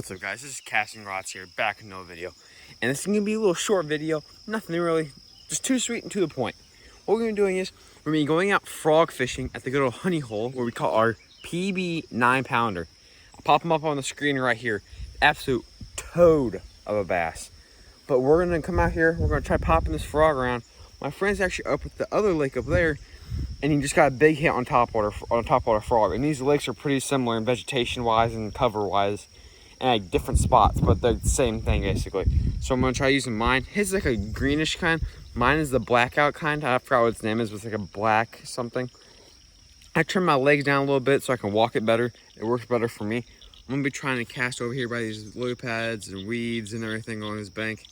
What's up, guys? This is Casting Rods here, back with another video. And this is going to be a little short video, nothing really, just too sweet and to the point. What we're going to be doing is, we're going to be going out frog fishing at the good old honey hole, where we caught our PB 9-pounder. I'll pop them up on the screen right here. Absolute toad of a bass. But we're going to come out here, we're going to try popping this frog around. My friend's actually up at the other lake up there, and he just got a big hit on topwater frog. And these lakes are pretty similar in vegetation wise and cover wise, and like different spots, but they're the same thing basically. So I'm gonna try using mine. His is like a greenish kind. Mine is the blackout kind. I forgot what its name is, but it's like a black something. I trim my legs down a little bit so I can walk it better. It works better for me. I'm gonna be trying to cast over here by these lily pads and weeds and everything on this bank.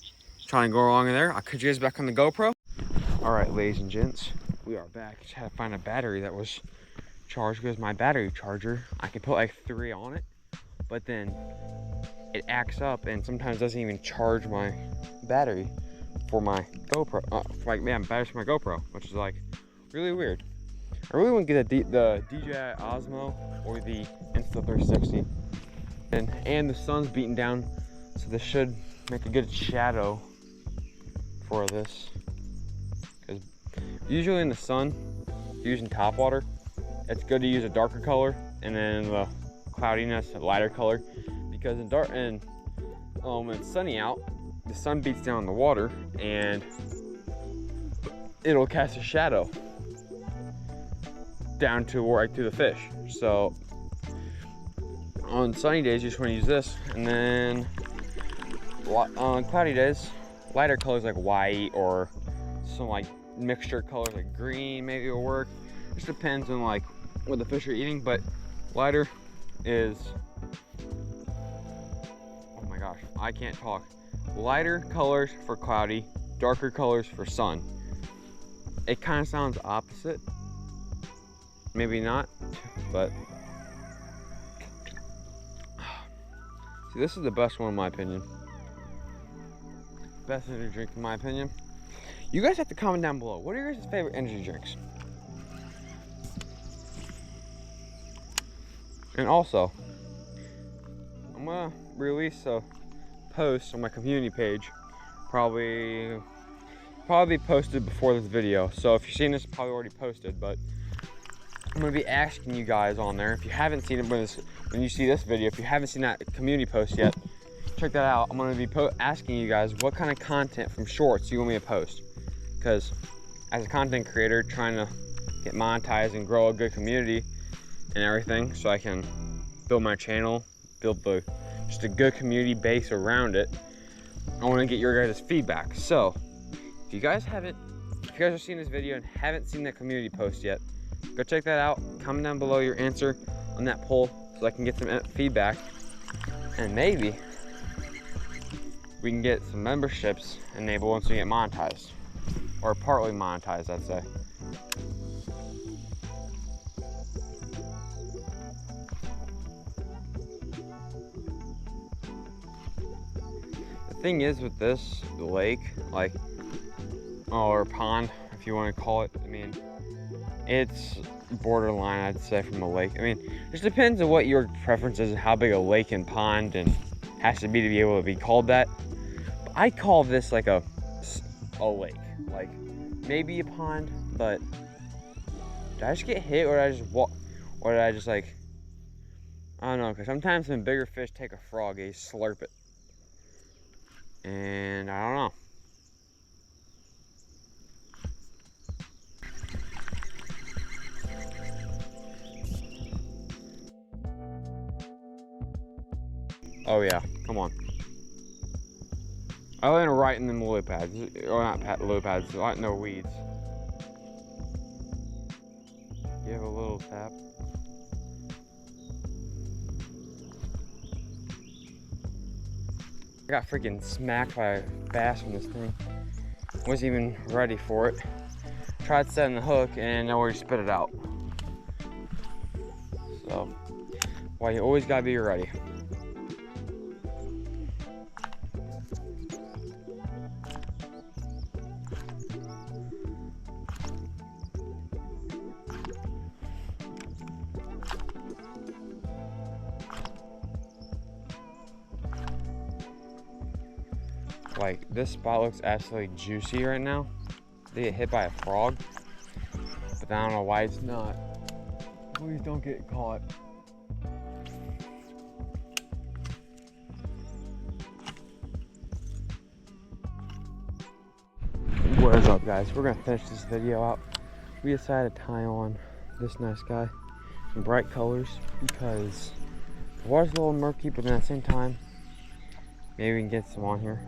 Trying to go along in there. I'll catch you guys back on the GoPro. All right, ladies and gents, we are back. Just had to find a battery that was charged, because my battery charger, I can put like 3 on it, but then it acts up and sometimes doesn't even charge my battery for my GoPro, batteries for my GoPro, which is like really weird. I really want to get the DJI Osmo or the Insta360, and the sun's beating down, so this should make a good shadow for this. Because usually in the sun, using topwater, it's good to use a darker color, and then the cloudiness a lighter color, because when it's sunny out, the sun beats down the water and it'll cast a shadow down to right through the fish. So on sunny days you just want to use this, and then on cloudy days, lighter colors like white or some like mixture colors like green maybe will work. Just depends on like what the fish are eating, but lighter is, oh my gosh, I can't talk. Lighter colors for cloudy, darker colors for sun. It kind of sounds opposite, maybe not, but see, this is the best one in my opinion. Best energy drink in my opinion. You guys have to comment down below, what are your guys' favorite energy drinks? And also, I'm gonna release a post on my community page, probably posted before this video. So if you're seeing this, it's probably already posted, but I'm gonna be asking you guys on there, if you haven't seen it when you see this video, if you haven't seen that community post yet, check that out. I'm gonna be asking you guys what kind of content from shorts you want me to post, because as a content creator trying to get monetized and grow a good community and everything, so I can build my channel, build just a good community base around it, I want to get your guys' feedback. So if you guys are seeing this video and haven't seen that community post yet, go check that out. Comment down below your answer on that poll so I can get some feedback, and maybe we can get some memberships enabled once we get monetized, or partly monetized, I'd say. The thing is with this lake, like, or pond, if you want to call it, I mean, it's borderline, I'd say, from a lake. I mean, it just depends on what your preference is and how big a lake and pond and has to be able to be called that. But I call this like a lake, like maybe a pond. But did I just get hit, or did I just walk, or did I just like, I don't know, because sometimes when bigger fish take a frog, they slurp it, and I don't know. Oh yeah, come on. I landed right in the lily pads, or not lily pads, right in the weeds. Give a little tap. I got freaking smacked by a bass from this thing. Wasn't even ready for it. Tried setting the hook and I already spit it out. So, well, you always gotta be ready. Like, this spot looks absolutely juicy right now. They get hit by a frog, but I don't know why it's not. Please don't get caught. What is up, guys? We're gonna finish this video out. We decided to tie on this nice guy in bright colors because the water's a little murky, but then at the same time, maybe we can get some on here.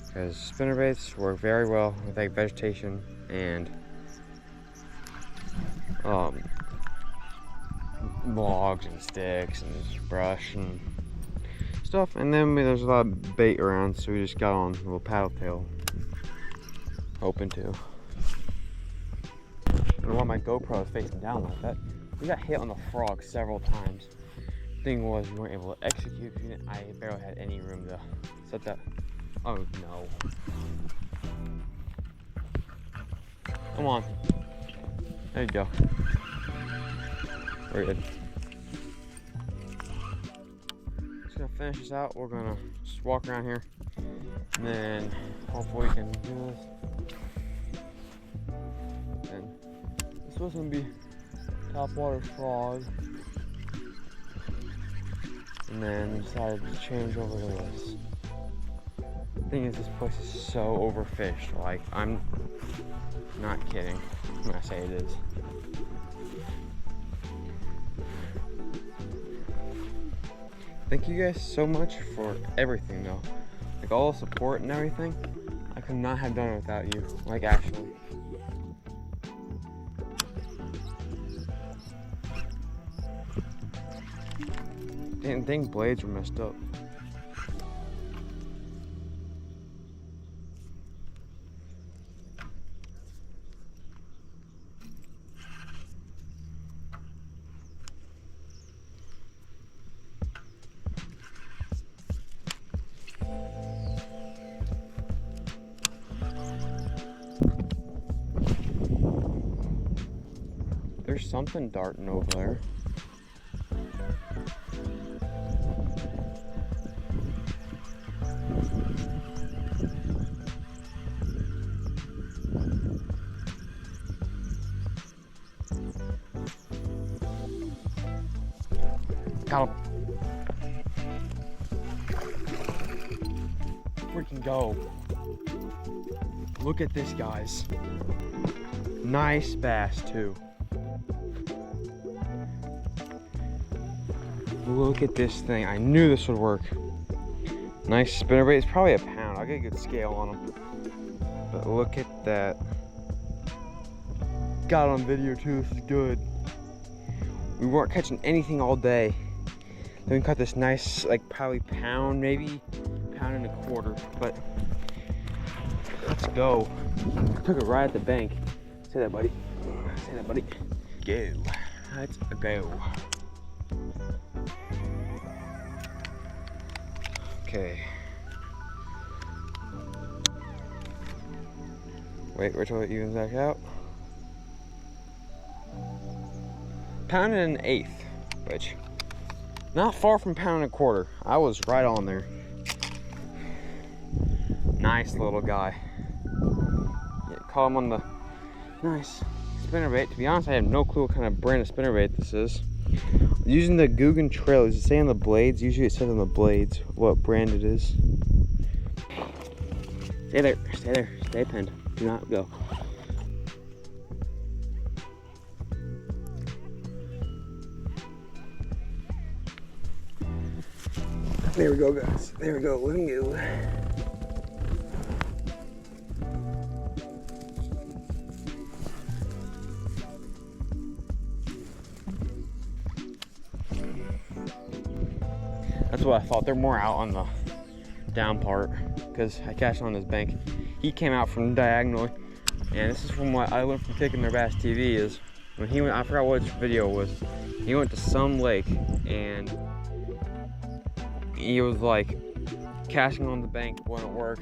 Because spinnerbaits work very well with like vegetation and logs and sticks and brush and stuff. And then there's a lot of bait around, so we just got on a little paddle tail, hoping to. I don't want my GoPro facing down like that. We got hit on the frog several times. Thing was, we weren't able to execute. I barely had any room to set that. Oh no. Come on. There you go. We're good. Just gonna finish this out. We're gonna just walk around here. And then hopefully we can do this. And this was gonna be topwater frog. And then decided to change over to this. The thing is, this place is so overfished. Like, I'm not kidding when I say it is. Thank you guys so much for everything though. Like all the support and everything. I could not have done it without you. Like actually. Didn't think blades were messed up. There's something darting over there. Got him. Freaking go. Look at this, guys. Nice bass too. Look at this thing. I knew this would work. Nice spinnerbait. It's probably a pound. I'll get a good scale on them. But look at that. Got it on video too. This is good. We weren't catching anything all day. Then we caught this nice, like probably pound, maybe pound and a quarter. But let's go. I took it right at the bank. Say that, buddy. Say that, buddy. Go. Let's go. Okay. Wait till it evens back out. Pound and an eighth, which not far from pound and a quarter. I was right on there. Nice little guy. Yeah, caught him on the nice spinnerbait. To be honest, I have no clue what kind of brand of spinnerbait this is. Using the Guggen Trail. Does it say on the blades? Usually it says on the blades what brand it is. Stay there, stay there, stay pinned. Do not go. There we go, guys. There we go. Look at you. That's what I thought. They're more out on the down part because I cast on this bank. He came out from diagonally, and this is from what I learned from Kicking Their Bass TV is when he went, I forgot which video it was, he went to some lake and he was like casting on the bank wouldn't work,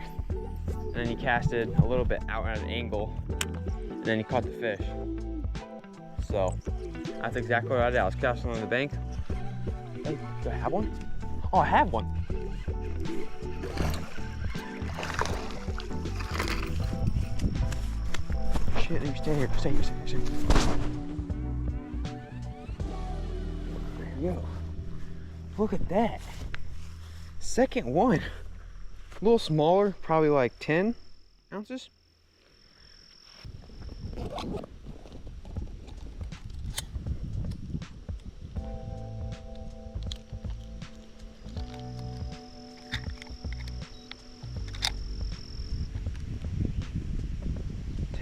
and then he casted a little bit out at an angle and then he caught the fish. So that's exactly what I did. I was casting on the bank. Hey, do I have one? Oh, I have one. shit. Let me stay here. Stay here. There you go. Look at that. Second one. A little smaller, probably like 10 ounces.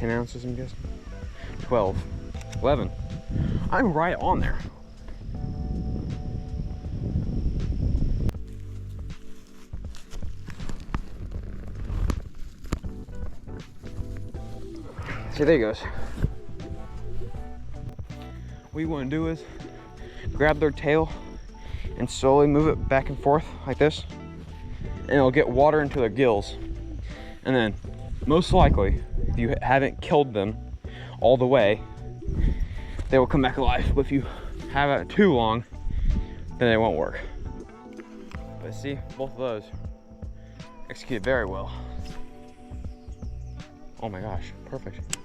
Ounces, I'm guessing. 12, 11. I'm right on there. See, there he goes. What you want to do is grab their tail and slowly move it back and forth like this, and it'll get water into their gills. And then, most likely, if you haven't killed them all the way, they will come back alive. But if you have it too long, then it won't work. But see, both of those execute very well. Oh my gosh, perfect.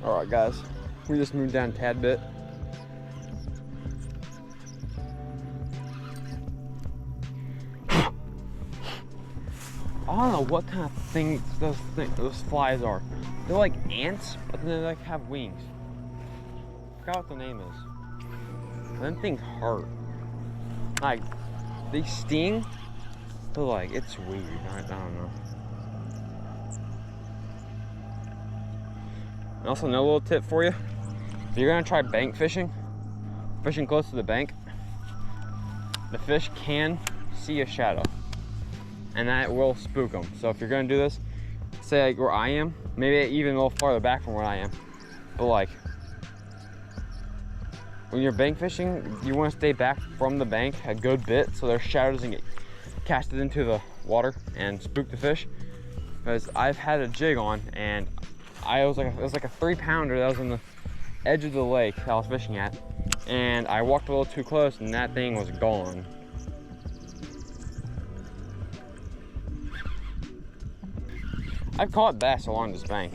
All right, guys, we just moved down a tad bit. I don't know what kind of things those flies are. They're like ants, but then they like have wings. I forgot what the name is. Them things hurt. Like, they sting, but like, it's weird. I don't know. And also, another little tip for you. If you're gonna try bank fishing close to the bank, the fish can see a shadow, and that will spook them. So if you're gonna do this, say like where I am, maybe even a little farther back from where I am, but like when you're bank fishing, you want to stay back from the bank a good bit so their shadow doesn't get casted into the water and spook the fish. Because I've had a jig on, and it was like a 3-pounder that was on the edge of the lake that I was fishing at, and I walked a little too close and that thing was gone. I've caught bass along this bank.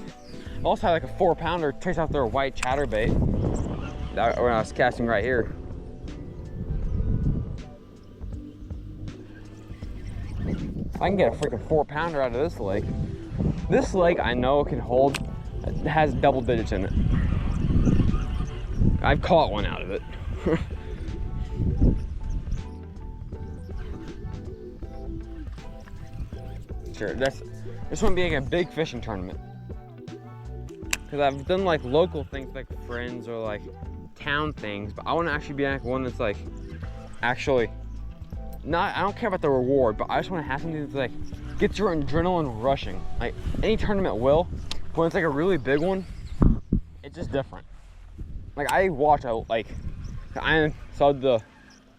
I also had like a 4-pounder chase out their white chatterbait when I was casting right here. I can get a freaking 4-pounder out of this lake. This lake I know can hold, it has double digits in it. I've caught one out of it. Sure, this wouldn't be like a big fishing tournament. Because I've done like local things like friends or like town things, but I want to actually be like one that's like actually not, I don't care about the reward, but I just want to have something that's like gets your adrenaline rushing. Like any tournament will, but when it's like a really big one, it's just different. Like I saw the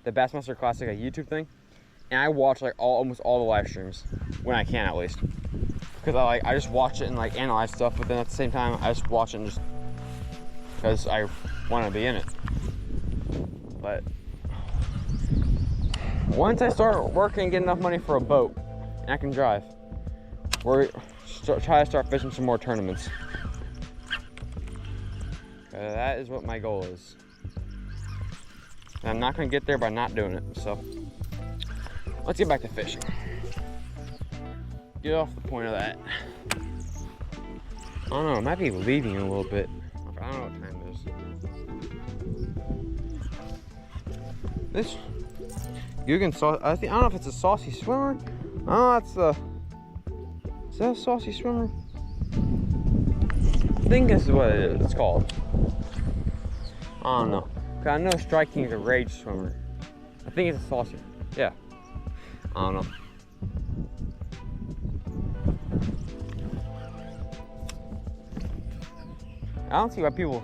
Bassmaster Classic, a YouTube thing, and I watch like almost all the live streams when I can, at least, because I just watch it and like analyze stuff, but then at the same time I just watch it and just because I want to be in it. But once I start working and get enough money for a boat and I can drive, we're try to start fishing some more tournaments. That is what my goal is. And I'm not going to get there by not doing it. So let's get back to fishing. Get off the point of that. I don't know, I might be leaving in a little bit. I don't know what time it is. This Guggen sauce, I don't know if it's a saucy swimmer. Oh, that's is that a saucy swimmer? I think this is what it's called. I don't know. I know Strike King is a rage swimmer. I think it's a saucy. Yeah. I don't know. I don't see why people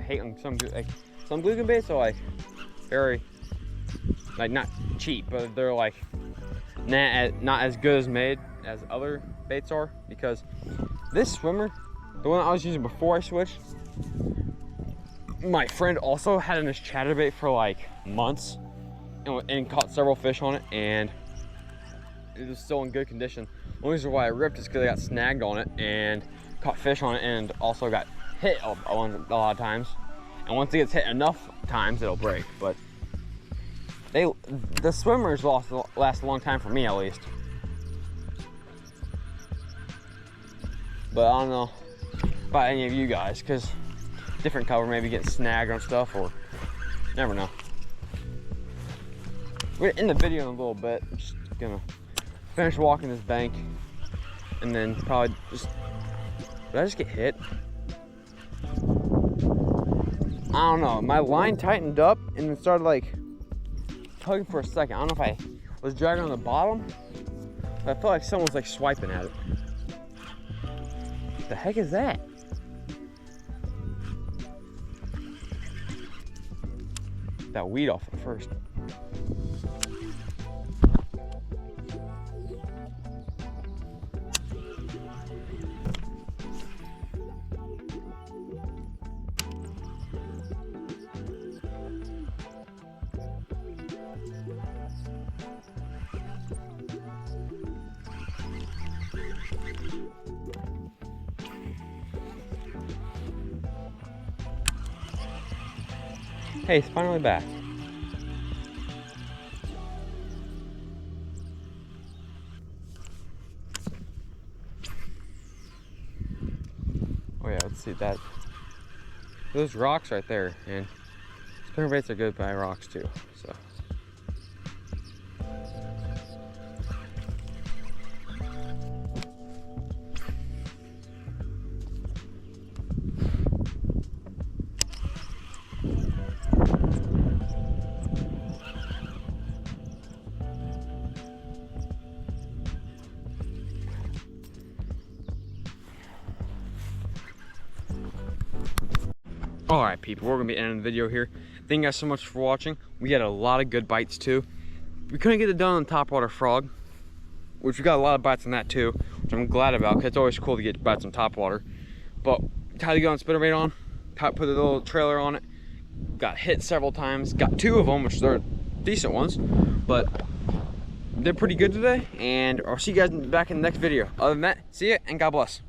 hate on some Guggen baits are like very like not cheap, but they're like not as good as made as other baits are, because this swimmer, the one I was using before I switched, my friend also had in his chatterbait for like months and caught several fish on it, and it was still in good condition. Only reason why I ripped is because I got snagged on it and caught fish on it, and also got hit a lot of times. And once it gets hit enough times, it'll break. But the swimmers last a long time for me, at least. But I don't know about any of you guys, because different cover, maybe getting snagged on stuff, or never know. We're gonna end the video in a little bit. I'm just gonna finish walking this bank, and then probably just, did I just get hit? I don't know, my line tightened up and it started like tugging for a second. I don't know if I was dragging on the bottom, but I felt like someone was like swiping at it. What the heck is that? That weed off at first. Hey, it's finally back. Oh yeah, let's see that. Those rocks right there, and spinnerbaits are good by rocks too, so. All right, people, we're gonna be ending the video here. Thank you guys so much for watching. We had a lot of good bites too. We couldn't get it done on topwater frog, which we got a lot of bites on that too, which I'm glad about, because it's always cool to get bites on topwater. But tied the gun spinnerbait on, put a little trailer on it, got hit several times, got 2 of them, which they're decent ones, but did pretty good today. And I'll see you guys back in the next video. Other than that, see ya and God bless.